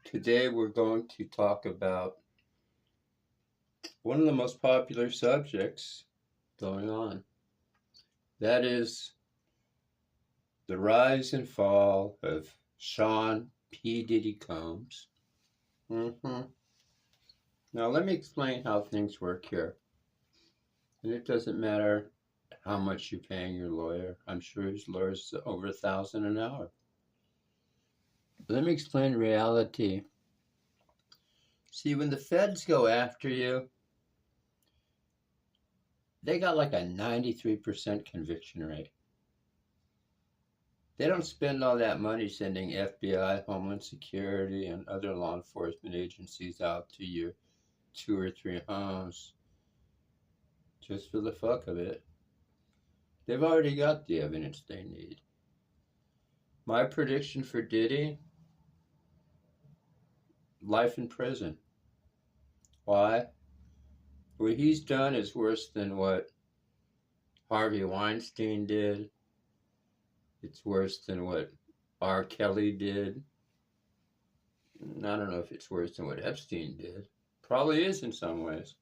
Today we're going to talk about one of the most popular subjects going on. That is the rise and fall of Sean P. Diddy Combs. Now let me explain how things work here. And it doesn't matter how much you're paying your lawyer. I'm sure his lawyer's over $1,000 an hour. Let me explain reality. See, when the feds go after you, they got like a 93% conviction rate. They don't spend all that money sending FBI, Homeland Security, and other law enforcement agencies out to your 2 or 3 homes just for the fuck of it. They've already got the evidence they need. My prediction for Diddy, life in prison. Why? What he's done is worse than what Harvey Weinstein did. It's worse than what R. Kelly did. I don't know if it's worse than what Epstein did. Probably is in some ways.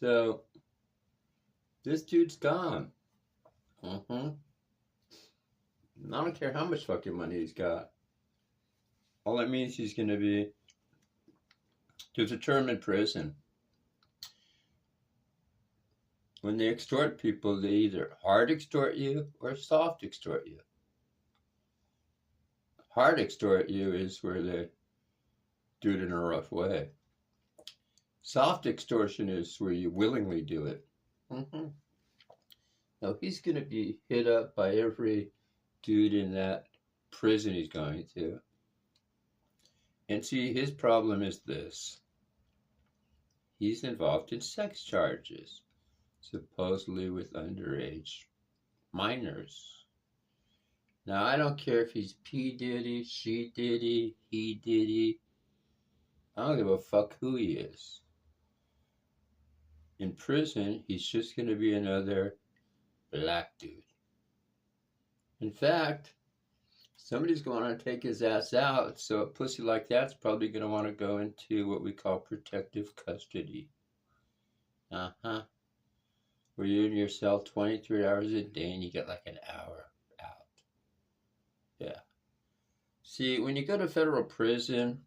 So, this dude's gone. I don't care how much fucking money he's got. All that means he's going to be to the term in prison. When they extort people, they either hard extort you or soft extort you. Hard extort you is where they do it in a rough way. Soft extortion is where you willingly do it. Now, he's going to be hit up by every dude in that prison he's going to. And see, his problem is this. He's involved in sex charges, supposedly with underage minors. Now, I don't care if he's P. Diddy, she Diddy, he Diddy. I don't give a fuck who he is. In prison, he's just going to be another black dude. In fact, somebody's going to take his ass out, so a pussy like that's probably going to want to go into what we call protective custody. Where you're in your cell 23 hours a day and you get like an hour out. Yeah. See, when you go to federal prison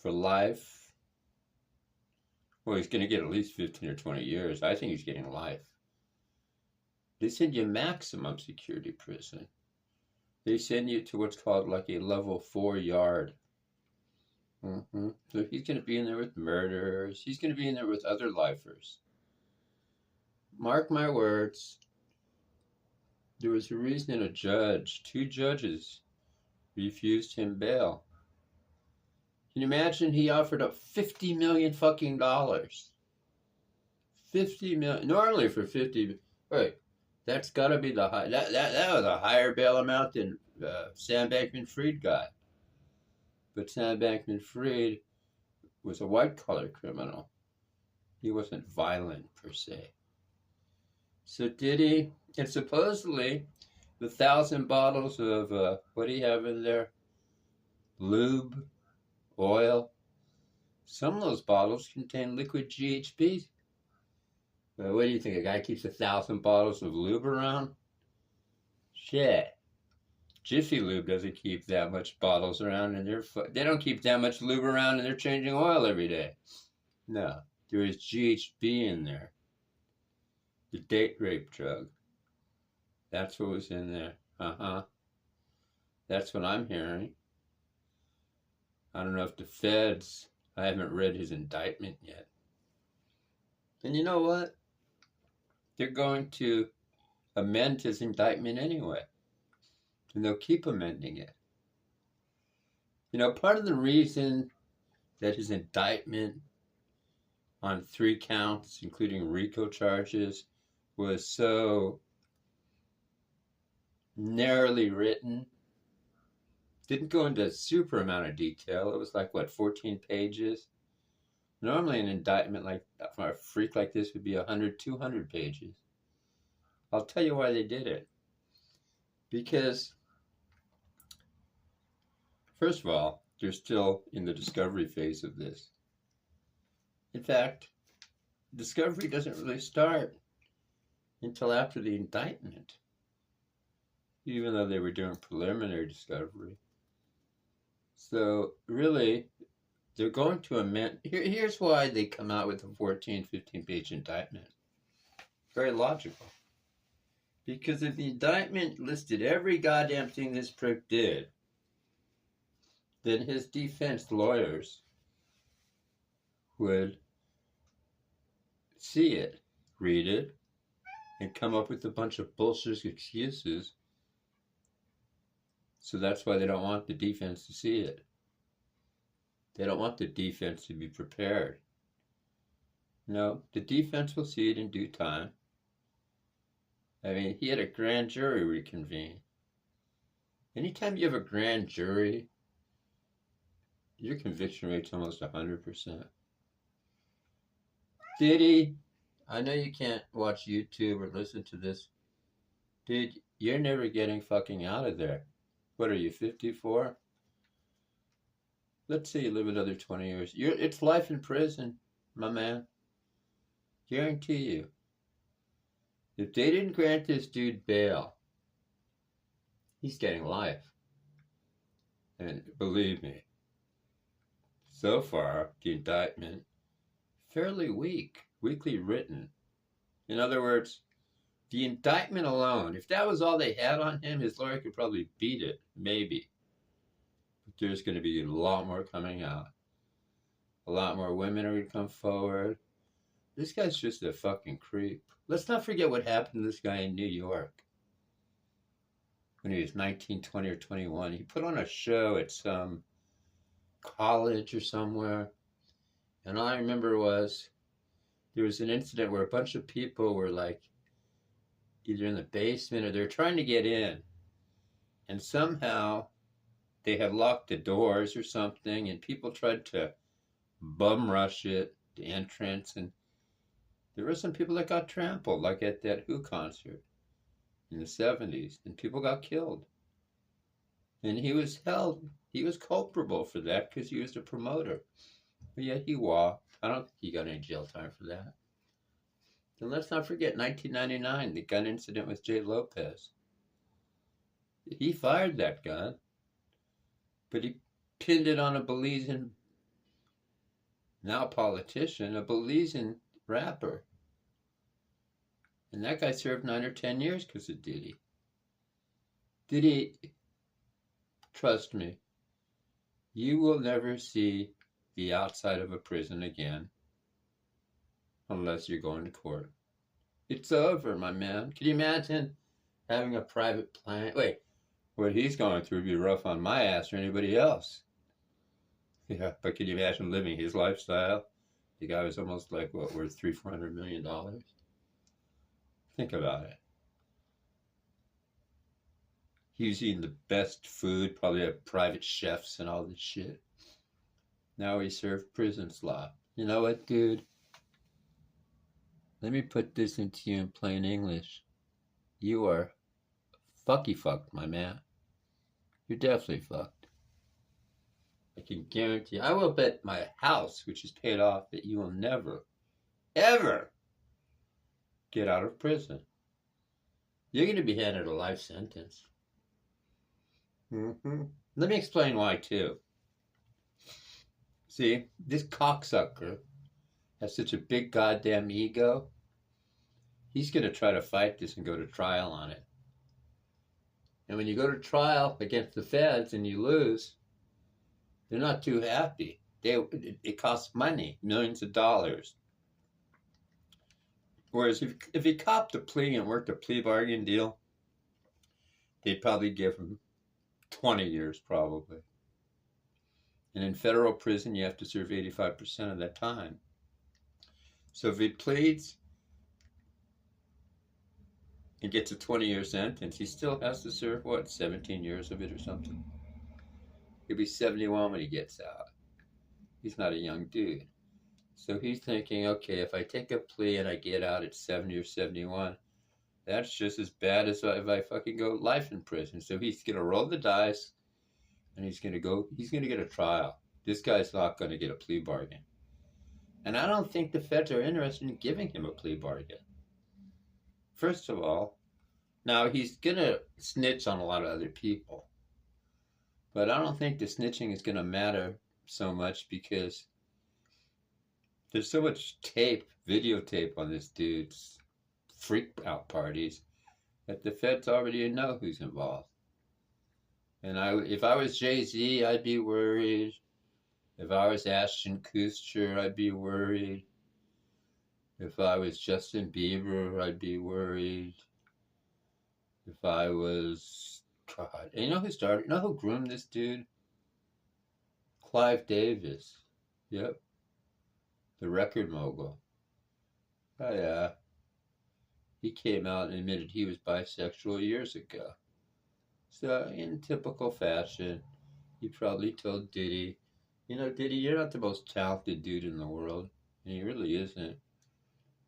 for life, well, he's going to get at least 15 or 20 years. I think he's getting life. They send you maximum security prison. They send you to what's called like a level 4 yard. So he's going to be in there with murderers. He's going to be in there with other lifers. Mark my words. There was a reason two judges refused him bail. Can you imagine he offered up $50 million fucking dollars? 50 million. Normally for 50, wait, that's got to be the high. That was a higher bail amount than Sam Bankman-Fried got. But Sam Bankman-Fried was a white-collar criminal. He wasn't violent per se. So Diddy, and supposedly the 1,000 bottles of what do you have in there? Lube, oil. Some of those bottles contain liquid GHB. What do you think? A guy keeps 1,000 bottles of lube around? Shit. Jiffy Lube doesn't keep that much bottles around, and they don't keep that much lube around, and they're changing oil every day. No, there is GHB in there. The date rape drug. That's what was in there. That's what I'm hearing. I don't know if the feds, I haven't read his indictment yet. And you know what? They're going to amend his indictment anyway. And they'll keep amending it. You know, part of the reason that his indictment on 3 counts, including RICO charges, was so narrowly written, didn't go into a super amount of detail. It was like, 14 pages? Normally an indictment like for a freak like this would be 100, 200 pages. I'll tell you why they did it. Because First of all, they're still in the discovery phase of this. In fact, discovery doesn't really start until after the indictment, even though they were doing preliminary discovery. So really, they're going to amend. Here's why they come out with a 14, 15-page indictment. Very logical. Because if the indictment listed every goddamn thing this prick did, then his defense lawyers would see it, read it, and come up with a bunch of bullshit excuses. So that's why they don't want the defense to see it. They don't want the defense to be prepared. No, the defense will see it in due time. I mean, he had a grand jury reconvene. Anytime you have a grand jury, your conviction rate's almost 100%. Diddy, I know you can't watch YouTube or listen to this. Dude, you're never getting fucking out of there. What are you, 54? Let's say you live another 20 years. It's life in prison, my man. Guarantee you. If they didn't grant this dude bail, he's getting life. And believe me, so far, the indictment, fairly weakly written. In other words, the indictment alone, if that was all they had on him, his lawyer could probably beat it, maybe. But there's going to be a lot more coming out. A lot more women are going to come forward. This guy's just a fucking creep. Let's not forget what happened to this guy in New York when he was 19, 20, or 21. He put on a show at some college or somewhere. And all I remember was there was an incident where a bunch of people were like either in the basement or they're trying to get in. And somehow they had locked the doors or something and people tried to bum rush it, the entrance, and there were some people that got trampled, like at that Who concert in the 70s, and people got killed. And he was held, he was culpable for that because he was the promoter. But yet he walked. I don't think he got any jail time for that. And let's not forget 1999, the gun incident with Jay Lopez. He fired that gun, but he pinned it on a Belizean, now politician, a Belizean rapper. And that guy served 9 or 10 years because of Diddy. Diddy, trust me, you will never see the outside of a prison again unless you're going to court. It's over, my man. Can you imagine having a private plane? Wait, what he's going through would be rough on my ass or anybody else. Yeah, but can you imagine living his lifestyle? The guy was almost like, what, worth $300-400 million? Think about it. He was eating the best food, probably have private chefs and all this shit. Now he served prison slop. You know what, dude? Let me put this into you in plain English. You are fucked, my man. You're definitely fucked. I can guarantee. I will bet my house, which is paid off, that you will never, ever get out of prison. You're going to be handed a life sentence. Let me explain why, too. See, this cocksucker has such a big goddamn ego. He's going to try to fight this and go to trial on it. And when you go to trial against the feds and you lose, they're not too happy. It costs money, millions of dollars. Whereas if he copped a plea and worked a plea bargain deal, they'd probably give him 20 years probably. And in federal prison, you have to serve 85% of that time. So if he pleads and gets a 20-year sentence, he still has to serve, what, 17 years of it or something? He'll be 71 when he gets out. He's not a young dude. So he's thinking, okay, if I take a plea and I get out at 70 or 71, that's just as bad as if I fucking go life in prison. So he's going to roll the dice, and he's going to get a trial. This guy's not going to get a plea bargain. And I don't think the feds are interested in giving him a plea bargain. First of all, now he's going to snitch on a lot of other people. But I don't think the snitching is going to matter so much because there's so much videotape on this dude's freak out parties that the feds already know who's involved. And if I was Jay-Z, I'd be worried. If I was Ashton Kutcher, I'd be worried. If I was Justin Bieber, I'd be worried. If I was, God, you know who groomed this dude? Clive Davis. Yep. The record mogul. Oh yeah. He came out and admitted he was bisexual years ago. So in typical fashion, he probably told Diddy, you know, Diddy, you're not the most talented dude in the world. And he really isn't.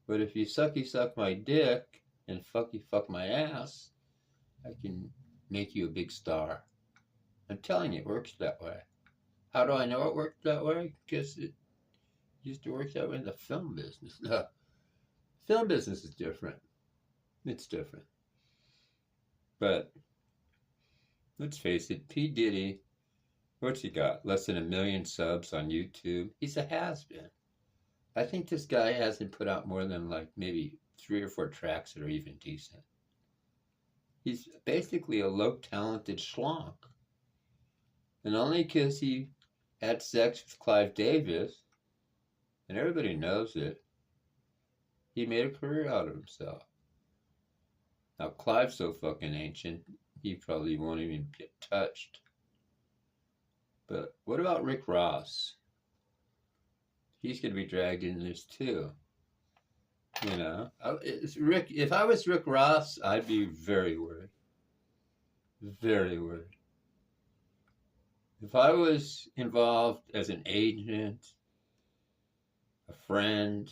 But if you suck my dick and fuck my ass, I can make you a big star. I'm telling you, it works that way. How do I know it worked that way? Because it used to work that way in the film business. No, film business is different. It's different. But let's face it, P. Diddy, what's he got? Less than 1 million subs on YouTube. He's a has-been. I think this guy hasn't put out more than like maybe 3 or 4 tracks that are even decent. He's basically a low-talented schlonk. And only because he had sex with Clive Davis, and everybody knows it, he made a career out of himself. Now, Clive's so fucking ancient, he probably won't even get touched. But what about Rick Ross? He's going to be dragged in this too. You know, if I was Rick Ross, I'd be very worried. Very worried. If I was involved as an agent, a friend,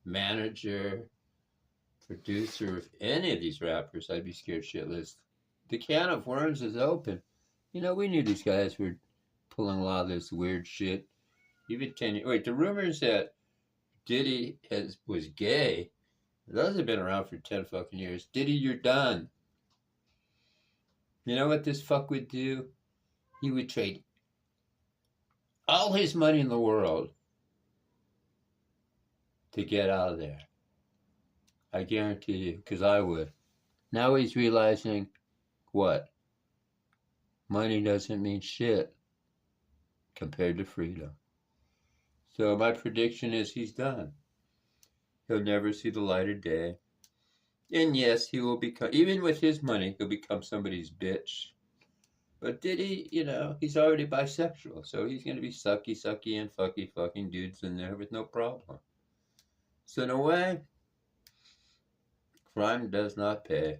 manager, producer of any of these rappers, I'd be scared shitless. The can of worms is open. You know, we knew these guys were pulling a lot of this weird shit. Even 10 years. Wait, the rumors that Diddy was gay, those have been around for 10 fucking years. Diddy, you're done. You know what this fuck would do? He would trade all his money in the world to get out of there. I guarantee you, because I would. Now he's realizing what? Money doesn't mean shit compared to freedom. So my prediction is he's done. He'll never see the light of day. And yes, he will become, even with his money, he'll become somebody's bitch. But Diddy, you know, he's already bisexual. So he's going to be sucky and fucking dudes in there with no problem. So in a way, crime does not pay.